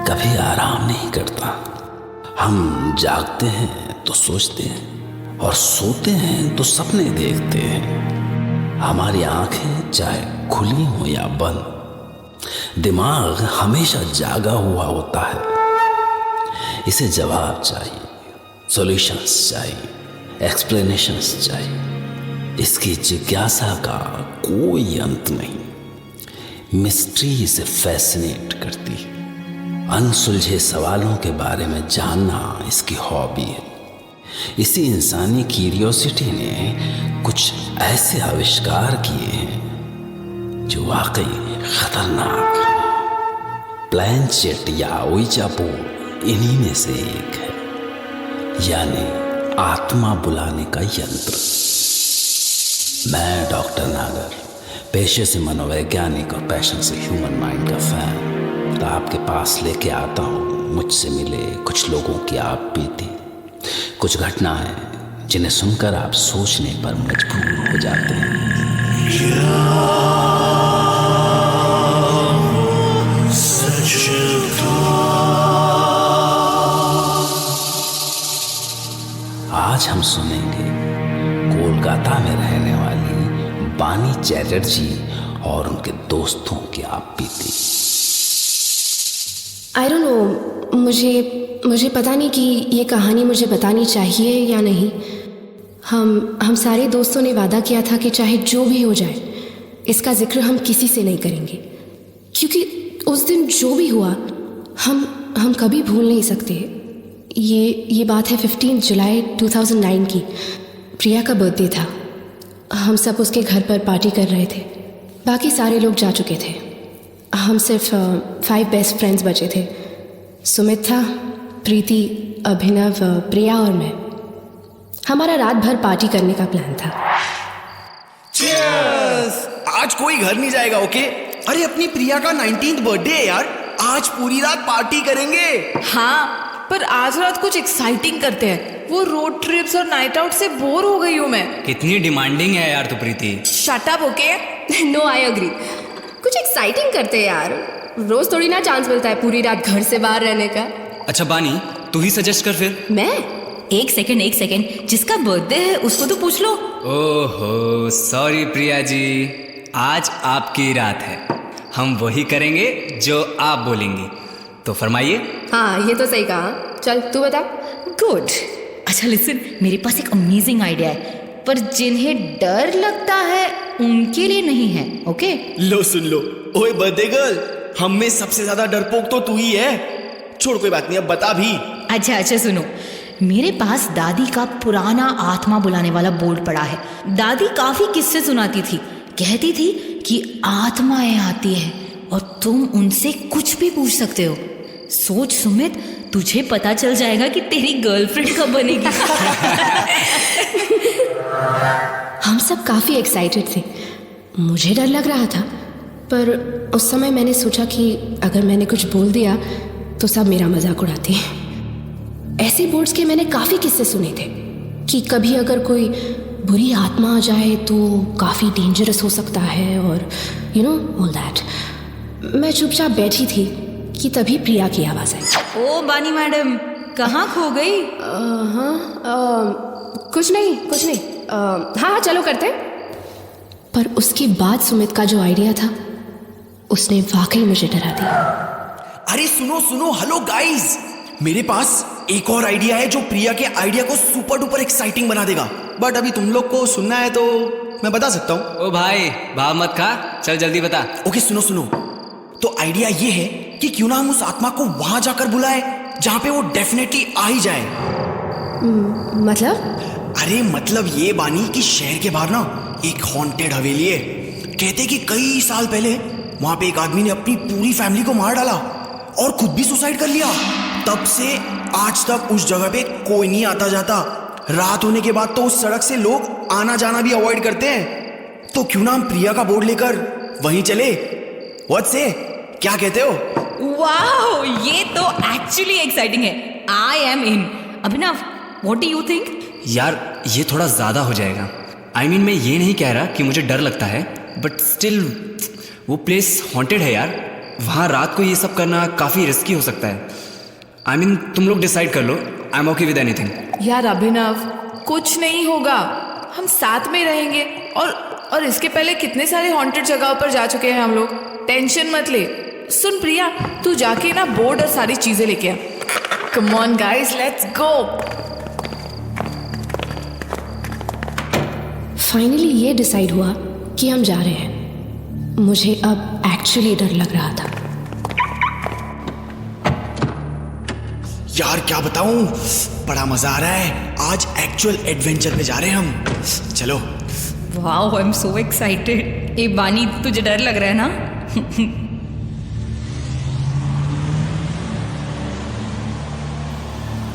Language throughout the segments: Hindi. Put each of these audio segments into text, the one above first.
कभी आराम नहीं करता। हम जागते हैं तो सोचते हैं और सोते हैं तो सपने देखते हैं। हमारी आंखें चाहे खुली हो या बंद, दिमाग हमेशा जागा हुआ होता है। इसे जवाब चाहिए, सॉल्यूशंस चाहिए, एक्सप्लेनेशंस चाहिए। इसकी जिज्ञासा का कोई अंत नहीं। मिस्ट्री इसे फैसिनेट करती है। अनसुलझे सवालों के बारे में जानना इसकी हॉबी है। इसी इंसानी क्यूरियोसिटी ने कुछ ऐसे आविष्कार किए हैं जो वाकई खतरनाक हैं। प्लैंचेट या ओइजा बोर्ड इन्हीं में से एक है, यानी आत्मा बुलाने का यंत्र। मैं डॉक्टर नागर, पेशे से मनोवैज्ञानिक और पैशन से ह्यूमन माइंड का फैन, तो आपके पास लेके आता हूँ मुझसे मिले कुछ लोगों की आप बीती, कुछ घटनाएं जिन्हें सुनकर आप सोचने पर मजबूर हो जाते हैं। आज हम सुनेंगे कोलकाता में रहने वाली बानी चैटर्जी और उनके दोस्तों की आप बीती। आई डोंट नो, मुझे पता नहीं कि ये कहानी मुझे बतानी चाहिए या नहीं। हम सारे दोस्तों ने वादा किया था कि चाहे जो भी हो जाए, इसका जिक्र हम किसी से नहीं करेंगे, क्योंकि उस दिन जो भी हुआ हम कभी भूल नहीं सकते। ये बात है 15 जुलाई 2009 की। प्रिया का बर्थडे था। हम सब उसके घर पर पार्टी कर रहे थे। बाकी सारे लोग जा चुके थे। हम सिर्फ 5 बेस्ट फ्रेंड्स बचे थे। सुमित था, प्रीति, अभिनव, प्रिया और मैं। हमारा रात भर पार्टी करने का प्लान था। Cheers! आज कोई घर नहीं जाएगा, ओके? अरे अपनी प्रिया का 19th बर्थडे है यार, आज पूरी रात पार्टी करेंगे। हाँ, पर आज रात कुछ एक्साइटिंग करते हैं। वो रोड ट्रिप्स और नाइट आउट से बोर हो गई हूँ मैं। कितनी डिमांडिंग है यार तू Preeti. Shut up, okay? No, I agree. कुछ एक्साइटिंग करते हैं यार। रोज थोड़ी ना चांस मिलता है पूरी रात घर से बाहर रहने का। अच्छा बानी, तू ही सजेस्ट कर फिर। मैं? एक सेकंड, जिसका बर्थडे है उसको तो पूछ लो। ओहो सॉरी प्रिया जी, आज आपकी रात है। हम वही करेंगे जो आप बोलेंगी, तो फरमाइए। हाँ, ये तो सही कहा। चल तू बता। गुड। अच्छा लिसन, मेरे पास एक अमेजिंग आइडिया है, पर जिन्हें डर लगता है उनके लिए नहीं है, ओके? लो सुन लो, ओए बर्थडे गर्ल, हम में सबसे ज्यादा डरपोक तो तू ही है। छोड़, कोई बात नहीं, अब बता भी। अच्छा सुनो, मेरे पास दादी का पुराना आत्मा बुलाने वाला बोर्ड पड़ा है। दादी काफी किस्से सुनाती थी। कहती थी कि आत्माएं आती है और तुम उनसे कुछ भी पूछ सकते हो। सोच सुमित, तुझे पता चल जाएगा कि तेरी गर्लफ्रेंड कब बनेगी। हम सब काफ़ी एक्साइटेड थे। मुझे डर लग रहा था, पर उस समय मैंने सोचा कि अगर मैंने कुछ बोल दिया तो सब मेरा मजाक उड़ाते हैं। ऐसे बोर्ड्स के मैंने काफ़ी किस्से सुने थे कि कभी अगर कोई बुरी आत्मा आ जाए तो काफ़ी डेंजरस हो सकता है, और यू नो ऑल दैट। मैं चुपचाप बैठी थी कि तभी प्रिया की आवाज़ आई। ओ बानी मैडम, कहाँ खो गई? कुछ नहीं। हाँ, चलो करते। पर उसके बाद सुमित का जो आइडिया था, उसने वाकई मुझे डरा दिया। अरे सुनो, हेलो गाइस, मेरे पास एक और आइडिया है जो प्रिया के आइडिया को सुपर डुपर एक्साइटिंग बना देगा। बट अभी तुम लोग को सुनना है तो मैं बता सकता हूँ। ओ भाई, भाव मत खा, चल जल्दी बता। ओके सुनो, तो आइडिया ये है कि क्यों ना हम उस आत्मा को वहां जाकर बुलाए जहां पे वो डेफिनेटली आ ही जाए। मतलब? अरे मतलब ये बानी कि शहर के बाहर ना एक हॉन्टेड हवेली है। कहते कि कई साल पहले वहां पे एक आदमी ने अपनी पूरी फैमिली को मार डाला और खुद भी सुसाइड कर लिया। तब से आज तक उस जगह पे कोई नहीं आता जाता। रात होने के बाद तो उस सड़क से लोग आना जाना भी अवॉइड करते हैं। तो क्यों ना हम प्रिया का बोर्ड लेकर वहीं चले? व्हाट से, क्या कहते हो? वाओ, ये तो एक्चुअली एक्साइटिंग है। I am in. Abhinav, what do you think? यार ये थोड़ा ज्यादा हो जाएगा। I mean, मैं ये नहीं कह रहा कि मुझे डर लगता है, बट स्टिल वो प्लेस हॉन्टेड है यार। वहाँ रात को ये सब करना काफ़ी रिस्की हो सकता है। आई मीन तुम लोग डिसाइड कर लो। I am okay with anything. यार अभिनव, कुछ नहीं होगा, हम साथ में रहेंगे। और इसके पहले कितने सारे हॉन्टेड जगहों पर जा चुके हैं हम लोग, टेंशन मत ले। सुन प्रिया, तू जाके ना बोर्ड और सारी चीजें लेके आ। Come on guys, let's go. Finally ये डिसाइड हुआ कि हम जा रहे हैं। मुझे अब एक्चुअली डर लग रहा था। यार क्या बताऊं, बड़ा मजा आ रहा है। आज एक्चुअल एडवेंचर पे जा रहे हैं हम। चलो। Wow, I am so excited. ए बानी, तुझे डर लग रहा है ना?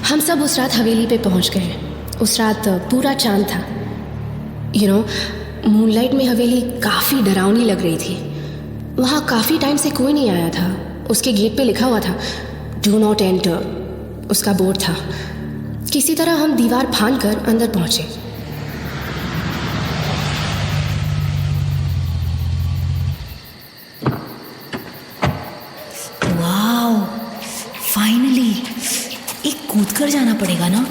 हम सब उस रात हवेली पे पहुंच गए। उस रात पूरा चांद था। यू नो, मूनलाइट में हवेली काफ़ी डरावनी लग रही थी। वहाँ काफ़ी टाइम से कोई नहीं आया था। उसके गेट पे लिखा हुआ था डू नॉट एंटर, उसका बोर्ड था। किसी तरह हम दीवार फांद कर अंदर पहुंचे। Wow, finally. एक कूद कर जाना पड़ेगा ना?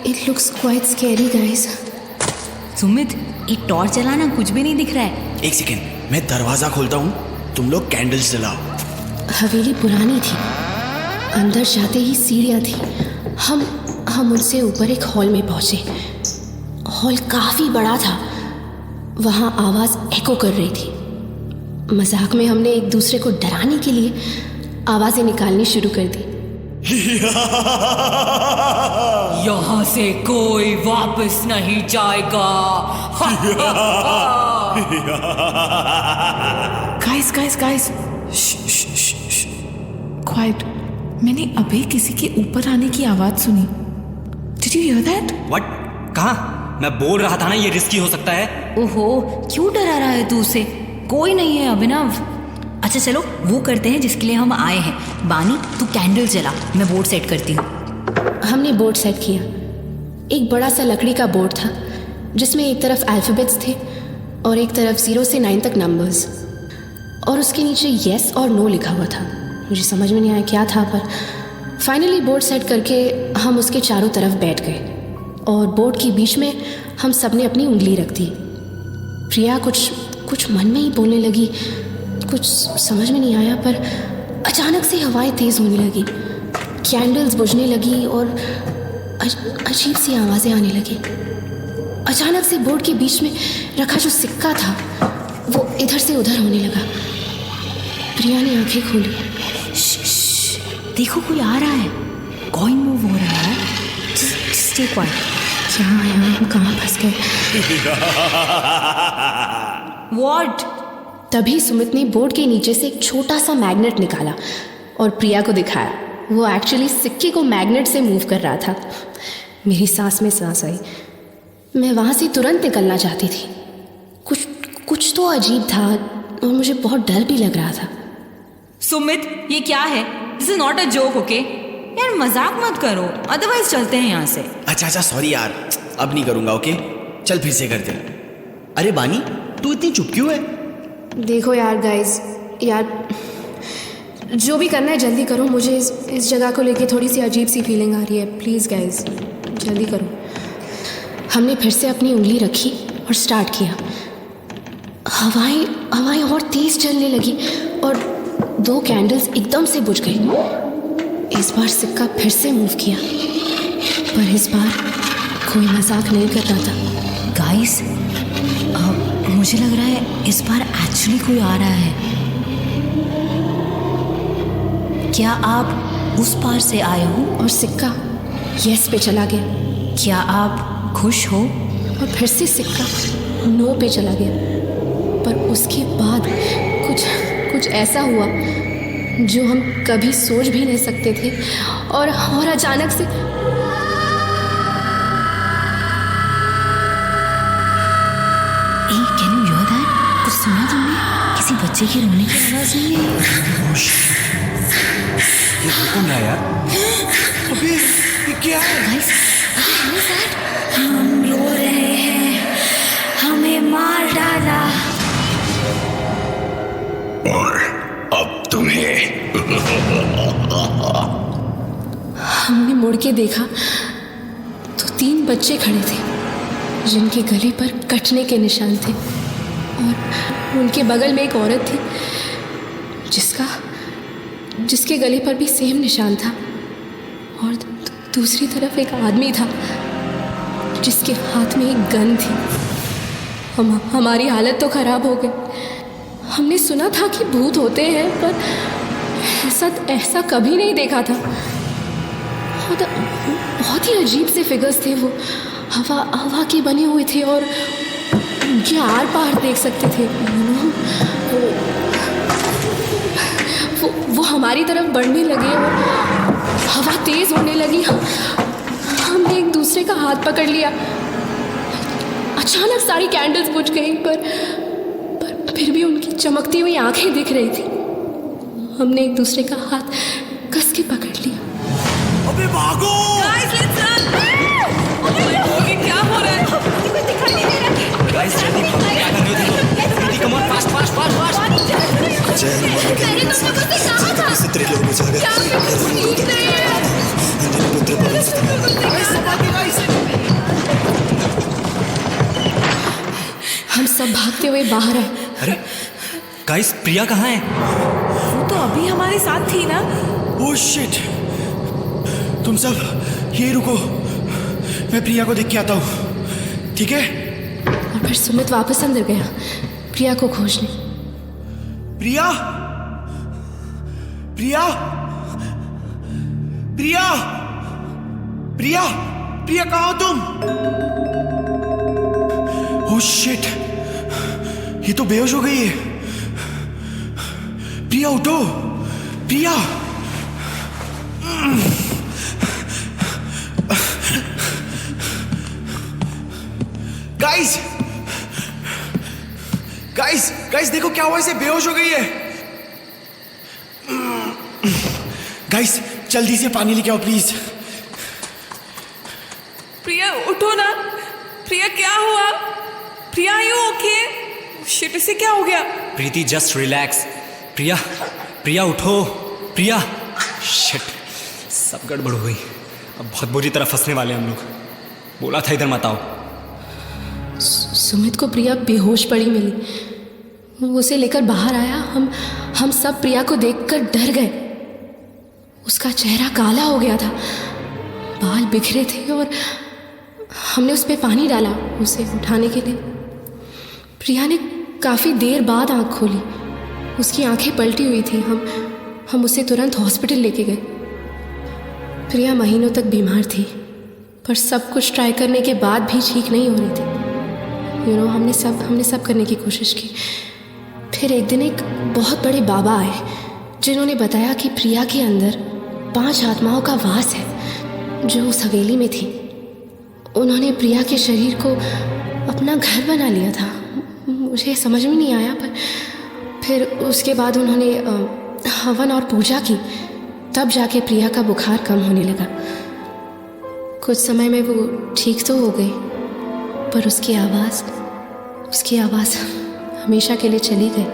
It looks quite scary, guys. Sumit, एक टॉर्च जलाना, कुछ भी नहीं दिख रहा है। एक सेकेंड, मैं दरवाजा खोलता हूँ, तुम लोग कैंडल्स जलाओ। हवेली पुरानी थी। अंदर जाते ही सीढ़ियाँ थी। हम उनसे ऊपर एक हॉल में पहुँचे। हॉल काफ़ी बड़ा था। वहाँ आवाज़ एको कर रही थी। मजाक में हमने एक दूसरे को डराने के लिए आवाज़ें निकालनी शुरू कर दी। यहाँ से कोई वापस नहीं जाएगा। Guys, quite. मैंने अभी किसी के ऊपर आने की आवाज सुनी। Did you here that? What? कहाँ? मैं बोल रहा था ना ये रिस्की हो सकता है। ओहो, क्यों डरा रहा है तू उसे? कोई नहीं है अभिनव। अच्छा चलो, वो करते हैं जिसके लिए हम आए हैं। बानी, तू कैंडल जला, मैं बोर्ड सेट करती हूँ। हमने बोर्ड सेट किया। एक बड़ा सा लकड़ी का बोर्ड था जिसमें एक तरफ अल्फ़ाबेट्स थे और एक तरफ 0 से 9 तक नंबर्स, और उसके नीचे येस और नो लिखा हुआ था। मुझे समझ में नहीं आया क्या था, पर फाइनली बोर्ड सेट करके हम उसके चारों तरफ बैठ गए और बोर्ड के बीच में हम सब ने अपनी उंगली रख दी। प्रिया कुछ मन में ही बोलने लगी। कुछ समझ में नहीं आया, पर अचानक से हवाएं तेज़ होने लगी, कैंडल्स बुझने लगी और अजीब सी आवाज़ें आने लगी। अचानक से बोर्ड के बीच में रखा जो सिक्का था वो इधर से उधर होने लगा। प्रिया ने आंखें खोली। देखो, कोई आ रहा है। कॉइन मूव हो रहा है। Stay quiet. क्या आया? हम कहाँ फंस गए? व्हाट? तभी सुमित ने बोर्ड के नीचे से एक छोटा सा मैग्नेट निकाला और प्रिया को दिखाया। वो एक्चुअली सिक्के को मैग्नेट से मूव कर रहा था। मेरी सांस में सांस आई। मैं वहाँ से तुरंत निकलना चाहती थी। कुछ तो अजीब था और मुझे बहुत डर भी लग रहा था। सुमित, ये क्या है? This is not a joke, okay? यार मजाक मत करो, अदरवाइज चलते हैं यहाँ से। अच्छा सॉरी यार, अब नहीं करूँगा। ओके चल फिर से करते हैं। अरे बानी, तू इतनी चुप क्यों है? देखो यार गाइस, यार जो भी करना है जल्दी करो। मुझे इस जगह को लेके थोड़ी सी अजीब सी फीलिंग आ रही है। प्लीज़ गाइस जल्दी करो। हमने फिर से अपनी उंगली रखी और स्टार्ट किया। हवाएं और तेज़ चलने लगी और 2 कैंडल्स एकदम से बुझ गई। इस बार सिक्का फिर से मूव किया, पर इस बार कोई मजाक नहीं कर रहा था। गाइस, मुझे लग रहा है इस बार एक्चुअली कोई आ रहा है। क्या आप उस पार से आए हो? और सिक्का यस पे चला गया। क्या आप खुश हो? और फिर से सिक्का नो पे चला गया। पर उसके बाद कुछ ऐसा हुआ जो हम कभी सोच भी नहीं सकते थे। और अचानक से कैन यू हियर दैट? कुछ सुना तुमने? किसी बच्चे की रोने की आवाज नहीं है? ये कौन है यार? अबे ये क्या है? गाइस, हम रो रहे हैं, हमें ने मार डाला। और अब तुम्हें हमने मुड़ के देखा तो 3 बच्चे खड़े थे जिनके गले पर कटने के निशान थे और उनके बगल में एक औरत थी जिसके गले पर भी सेम निशान था और दूसरी तरफ एक आदमी था जिसके हाथ में एक गन थी। हमारी हालत तो ख़राब हो गई। हमने सुना था कि भूत होते हैं पर ऐसा कभी नहीं देखा था। बहुत ही अजीब से फिगर्स थे वो, हवा के बने हुए थे और उनके आर पार देख सकते थे। वो हमारी तरफ बढ़ने लगे और हवा तेज होने लगी। हमने एक दूसरे का हाथ पकड़ लिया। अचानक सारी कैंडल्स बुझ गई पर फिर भी उनकी चमकती हुई आंखें दिख रही थी। हमने एक दूसरे का हाथ कस के पकड़ लिया। अबे भागो! क्या हो रहा है? गाइस जल्दी भागो, क्या कर रहे हो? Preeti come on, fast fast fast fast. हम सब भागते हुए बाहर आए। अरे गाइस, प्रिया कहाँ है? वो तो अभी हमारे साथ थी ना। Oh shit! तुम सब ये रुको, मैं प्रिया को देख के आता हूँ, ठीक है? और फिर सुमित वापस अंदर गया प्रिया को खोजने। प्रिया! प्रिया! प्रिया! प्रिया! प्रिया कहाँ हो तुम? Oh shit! ये तो बेहोश हो गई है। प्रिया उठो! प्रिया! गाइस! गाइस! गाइस देखो क्या हुआ, इसे बेहोश हो गई है। गाइस जल्दी से पानी लेके आओ प्लीज। प्रिया उठो ना। प्रिया क्या हुआ? प्रिया यू ओके? शिट, इसे क्या हो गया? प्रीति जस्ट रिलैक्स। प्रिया, प्रिया उठो। प्रिया, शिट, सब गड़बड़ हो गई। अब बहुत बुरी तरह फंसने वाले हम लोग। बोला था इधर मत आओ। सुमित को प्रिया बेहोश पड़ी मिली। वो उसे लेकर बाहर आया। हम सब प्रिया को देखकर डर गए। उसका चेहरा काला हो गया था, बाल बिखरे थे और हमने उस पर पानी डाला उसे उठाने के लिए। प्रिया ने काफ़ी देर बाद आंख खोली। उसकी आंखें पलटी हुई थी। हम उसे तुरंत हॉस्पिटल लेके गए। प्रिया महीनों तक बीमार थी पर सब कुछ ट्राई करने के बाद भी ठीक नहीं हो रही थी। हमने सब करने की कोशिश की। फिर एक दिन एक बहुत बड़े बाबा आए जिन्होंने बताया कि प्रिया के अंदर 5 आत्माओं का वास है जो उस हवेली में थी। उन्होंने प्रिया के शरीर को अपना घर बना लिया था। मुझे समझ में नहीं आया पर फिर उसके बाद उन्होंने हवन और पूजा की, तब जाके प्रिया का बुखार कम होने लगा। कुछ समय में वो ठीक तो हो गई पर उसकी आवाज़ हमेशा के लिए चली गई।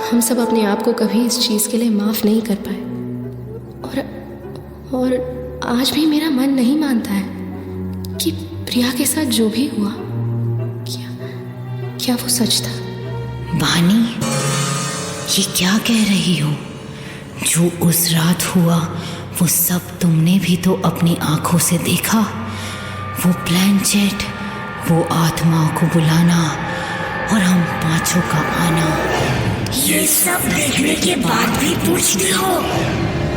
हम सब अपने आप को कभी इस चीज़ के लिए माफ़ नहीं कर पाए और आज भी मेरा मन नहीं मानता है कि प्रिया के साथ जो भी हुआ क्या वो सच था। वानी, ये क्या कह रही हो? जो उस रात हुआ वो सब तुमने भी तो अपनी आंखों से देखा। वो प्लेनचेट, वो आत्माओं को बुलाना और हम 5 का आना। ये सब देखने के बाद भी पूछती हो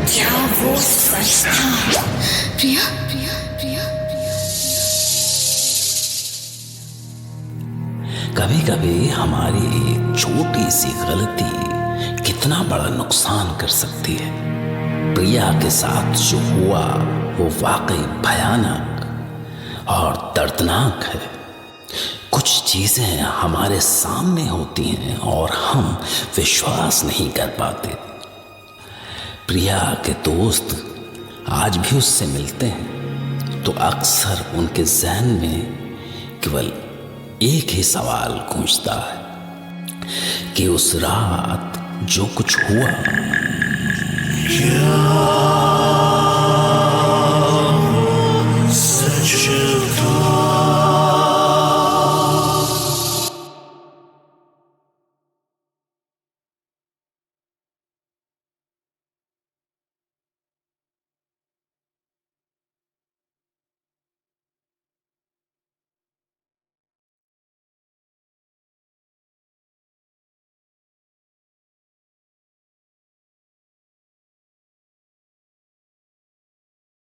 क्या वो सच था? प्रिया कभी कभी हमारी एक छोटी सी गलती कितना बड़ा नुकसान कर सकती है। प्रिया के साथ जो हुआ वो वाकई भयानक और दर्दनाक है। कुछ चीजें हमारे सामने होती हैं और हम विश्वास नहीं कर पाते। प्रिया के दोस्त आज भी उससे मिलते हैं तो अक्सर उनके जहन में केवल एक ही सवाल गूंजता है कि उस रात जो कुछ हुआ